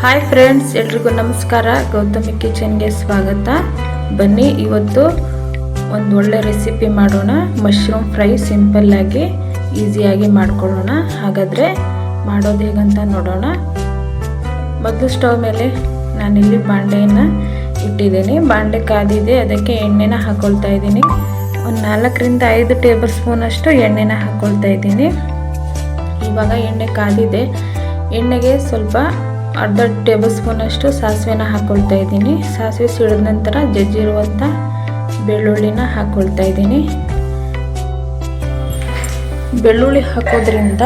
Hi friends, ಎಲ್ರಿಗೂ ನಮಸ್ಕಾರ. ಗೌತಮಿ ಕಿಚನ್ಗೆ ಸ್ವಾಗತ. ಬನ್ನಿ ಇವತ್ತು ಒಂದು ಒಳ್ಳೆ ರೆಸಿಪಿ ಮಾಡೋಣ. ಮಶ್ರೂಮ್ ಫ್ರೈ ಸಿಂಪಲ್ ಆಗಿ ಈಸಿಯಾಗಿ ಮಾಡ್ಕೊಳ್ಳೋಣ. ಹಾಗಾದರೆ ಮಾಡೋದು ಹೇಗಂತ ನೋಡೋಣ. ಮೊದಲು ಸ್ಟವ್ ಮೇಲೆ ನಾನಿಲ್ಲಿ ಬಾಂಡೆಯನ್ನು ಇಟ್ಟಿದ್ದೀನಿ. ಬಾಂಡೆ ಕಾದಿದೆ, ಅದಕ್ಕೆ ಎಣ್ಣೆನ ಹಾಕ್ಕೊಳ್ತಾ ಇದ್ದೀನಿ. ಒಂದು 4ರಿಂದ 5 ಟೇಬಲ್ ಸ್ಪೂನ್ ಅಷ್ಟು ಎಣ್ಣೆನ ಹಾಕ್ಕೊಳ್ತಾ ಇದ್ದೀನಿ. ಇವಾಗ ಎಣ್ಣೆ ಕಾದಿದೆ. ಎಣ್ಣೆಗೆ ಸ್ವಲ್ಪ ಅರ್ಧ ಟೇಬಲ್ ಸ್ಪೂನ್ ಅಷ್ಟು ಸಾಸಿವೆನ ಹಾಕ್ಕೊಳ್ತಾ ಇದ್ದೀನಿ. ಸಾಸಿವೆ ಸಿಡಿದ ನಂತರ ಜಜ್ಜಿರುವಂಥ ಬೆಳ್ಳುಳ್ಳಿನ ಹಾಕ್ಕೊಳ್ತಾ ಇದ್ದೀನಿ. ಬೆಳ್ಳುಳ್ಳಿ ಹಾಕೋದ್ರಿಂದ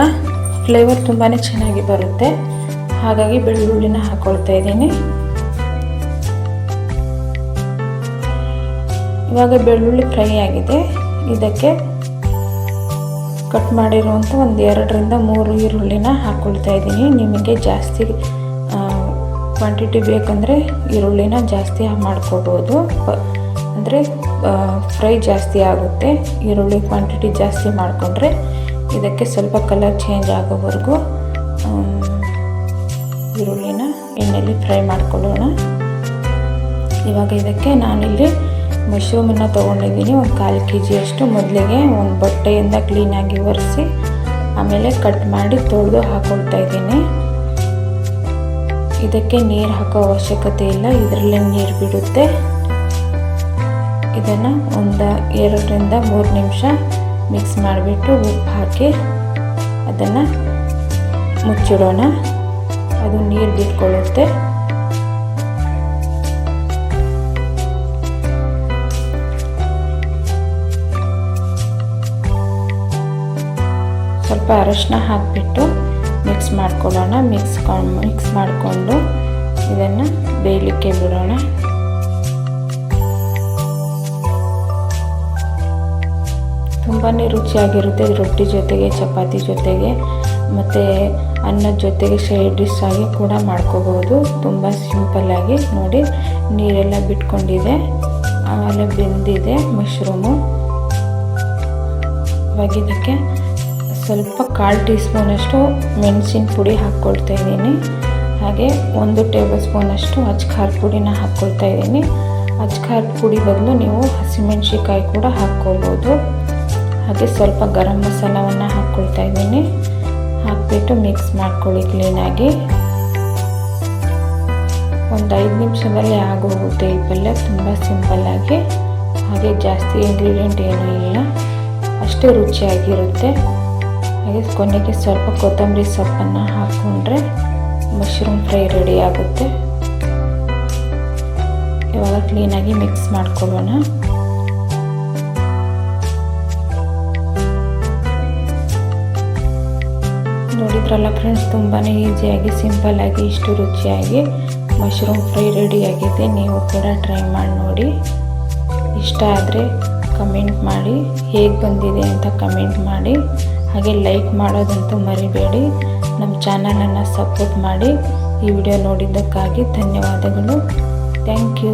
ಫ್ಲೇವರ್ ತುಂಬಾ ಚೆನ್ನಾಗಿ ಬರುತ್ತೆ, ಹಾಗಾಗಿ ಬೆಳ್ಳುಳ್ಳಿನ ಹಾಕ್ಕೊಳ್ತಾ ಇದ್ದೀನಿ. ಇವಾಗ ಬೆಳ್ಳುಳ್ಳಿ ಫ್ರೈ ಆಗಿದೆ. ಇದಕ್ಕೆ ಕಟ್ ಮಾಡಿರುವಂಥ ಒಂದು 2ರಿಂದ 3 ಈರುಳ್ಳಿನ ಹಾಕ್ಕೊಳ್ತಾ ಇದ್ದೀನಿ. ನಿಮಗೆ ಜಾಸ್ತಿ ಕ್ವಾಂಟಿಟಿ ಬೇಕಂದರೆ ಈರುಳ್ಳಿನ ಜಾಸ್ತಿ ಮಾಡ್ಕೋಬೋದು, ಅಂದರೆ ಫ್ರೈ ಜಾಸ್ತಿ ಆಗುತ್ತೆ. ಈರುಳ್ಳಿ ಕ್ವಾಂಟಿಟಿ ಜಾಸ್ತಿ ಮಾಡಿಕೊಂಡ್ರೆ ಇದಕ್ಕೆ ಸ್ವಲ್ಪ ಕಲರ್ ಚೇಂಜ್ ಆಗೋವರೆಗೂ ಈರುಳ್ಳಿನ ಎಣ್ಣೆಯಲ್ಲಿ ಫ್ರೈ ಮಾಡ್ಕೊಳ್ಳೋಣ. ಇವಾಗ ಇದಕ್ಕೆ ನಾನಿಲ್ಲಿ ಮಶ್ರೂಮನ್ನು ತೊಗೊಂಡಿದ್ದೀನಿ. ಒಂದು 1/4 kg ಅಷ್ಟು. ಮೊದಲಿಗೆ ಒಂದು ಬಟ್ಟೆಯಿಂದ ಕ್ಲೀನಾಗಿ ಒರೆಸಿ ಆಮೇಲೆ ಕಟ್ ಮಾಡಿ ತೊಳೆದು ಹಾಕ್ಕೊಳ್ತಾ ಇದ್ದೀನಿ. ಇದಕ್ಕೆ ನೀರು ಹಾಕೋ ಅವಶ್ಯಕತೆ ಇಲ್ಲ, ಇದರಲ್ಲೇ ನೀರು ಬಿಡುತ್ತೆ. ಇದನ್ನು ಒಂದು 2ರಿಂದ 3 ನಿಮಿಷ ಮಿಕ್ಸ್ ಮಾಡಿಬಿಟ್ಟು ಉಪ್ಪು ಹಾಕಿ ಅದನ್ನು ಮುಚ್ಚಿಡೋಣ. ಅದು ನೀರು ಬಿಟ್ಕೊಳ್ಳುತ್ತೆ. ಸ್ವಲ್ಪ ಅರಶಿನ ಹಾಕಿಬಿಟ್ಟು ಮಿಕ್ಸ್ ಮಾಡ್ಕೊಳ್ಳೋಣ. ಮಿಕ್ಸ್ ಮಾಡಿಕೊಂಡು ಇದನ್ನು ಬೇಯಲಿಕ್ಕೆ ಬಿಡೋಣ. ತುಂಬಾ ರುಚಿಯಾಗಿರುತ್ತೆ. ರೊಟ್ಟಿ ಜೊತೆಗೆ, ಚಪಾತಿ ಜೊತೆಗೆ ಮತ್ತು ಅನ್ನದ ಜೊತೆಗೆ ಸೈಡ್ ಡಿಶ್ ಆಗಿ ಕೂಡ ಮಾಡ್ಕೋಬೋದು. ತುಂಬ ಸಿಂಪಲ್ಲಾಗಿ ನೋಡಿ, ನೀರೆಲ್ಲ ಬಿಟ್ಕೊಂಡಿದೆ, ಆಮೇಲೆ ಬೆಂದಿದೆ ಮಶ್ರೂಮು. ಇವಾಗ ಇದಕ್ಕೆ ಸ್ವಲ್ಪ 1/4 ಟೀ ಸ್ಪೂನ್ ಅಷ್ಟು ಮೆಣಸಿನ ಪುಡಿ ಹಾಕ್ಕೊಳ್ತಾ ಇದ್ದೀನಿ. ಹಾಗೆ 1 ಟೇಬಲ್ ಸ್ಪೂನ್ ಅಷ್ಟು ಅಚ್ಕಾರದ ಪುಡಿನ ಹಾಕ್ಕೊಳ್ತಾ ಇದ್ದೀನಿ. ಅಚ್ಕಾರದ ಪುಡಿ ಬದಲು ನೀವು ಹಸಿಮೆಣಸಿಕಾಯಿ ಕೂಡ ಹಾಕ್ಕೋಬೋದು. ಹಾಗೆ ಸ್ವಲ್ಪ ಗರಂ ಮಸಾಲವನ್ನು ಹಾಕ್ಕೊಳ್ತಾ ಇದ್ದೀನಿ. ಹಾಕಿಬಿಟ್ಟು ಮಿಕ್ಸ್ ಮಾಡ್ಕೊಳ್ಳಿ ಕ್ಲೀನಾಗಿ. ಒಂದು 5 ನಿಮಿಷದಲ್ಲಿ ಆಗೋಗುತ್ತೆ ಈ ಪಲ್ಯ. ತುಂಬ ಸಿಂಪಲ್ಲಾಗಿ, ಹಾಗೆ ಜಾಸ್ತಿ ಇಂಗ್ರೀಡಿಯೆಂಟ್ ಏನೂ ಇಲ್ಲ, ಅಷ್ಟೇ ರುಚಿಯಾಗಿರುತ್ತೆ. ಹಾಗೆ ಕೊನೆಗೆ ಸ್ವಲ್ಪ ಕೊತ್ತಂಬರಿ ಸೊಪ್ಪನ್ನು ಹಾಕ್ಕೊಂಡ್ರೆ ಮಶ್ರೂಮ್ ಫ್ರೈ ರೆಡಿ ಆಗುತ್ತೆ. ಇವಾಗ ಕ್ಲೀನಾಗಿ ಮಿಕ್ಸ್ ಮಾಡ್ಕೊಳ್ಳೋಣ. ನೋಡಿದ್ರಲ್ಲ ಫ್ರೆಂಡ್ಸ್, ತುಂಬಾ ಈಸಿಯಾಗಿ ಸಿಂಪಲ್ಲಾಗಿ ಇಷ್ಟು ರುಚಿಯಾಗಿ ಮಶ್ರೂಮ್ ಫ್ರೈ ರೆಡಿಯಾಗಿದೆ. ನೀವು ಕೂಡ ಟ್ರೈ ಮಾಡಿ ನೋಡಿ. ಇಷ್ಟ ಆದರೆ ಕಮೆಂಟ್ ಮಾಡಿ, ಹೇಗೆ ಬಂದಿದೆ ಅಂತ ಕಮೆಂಟ್ ಮಾಡಿ. ಹಾಗೆ ಲೈಕ್ ಮಾಡೋದಂತೂ ಮರಿಬೇಡಿ. ನಮ್ಮ ಚಾನಲನ್ನು ಸಪೋರ್ಟ್ ಮಾಡಿ. ಈ ವಿಡಿಯೋ ನೋಡಿದ್ದಕ್ಕಾಗಿ ಧನ್ಯವಾದಗಳು. Thank you.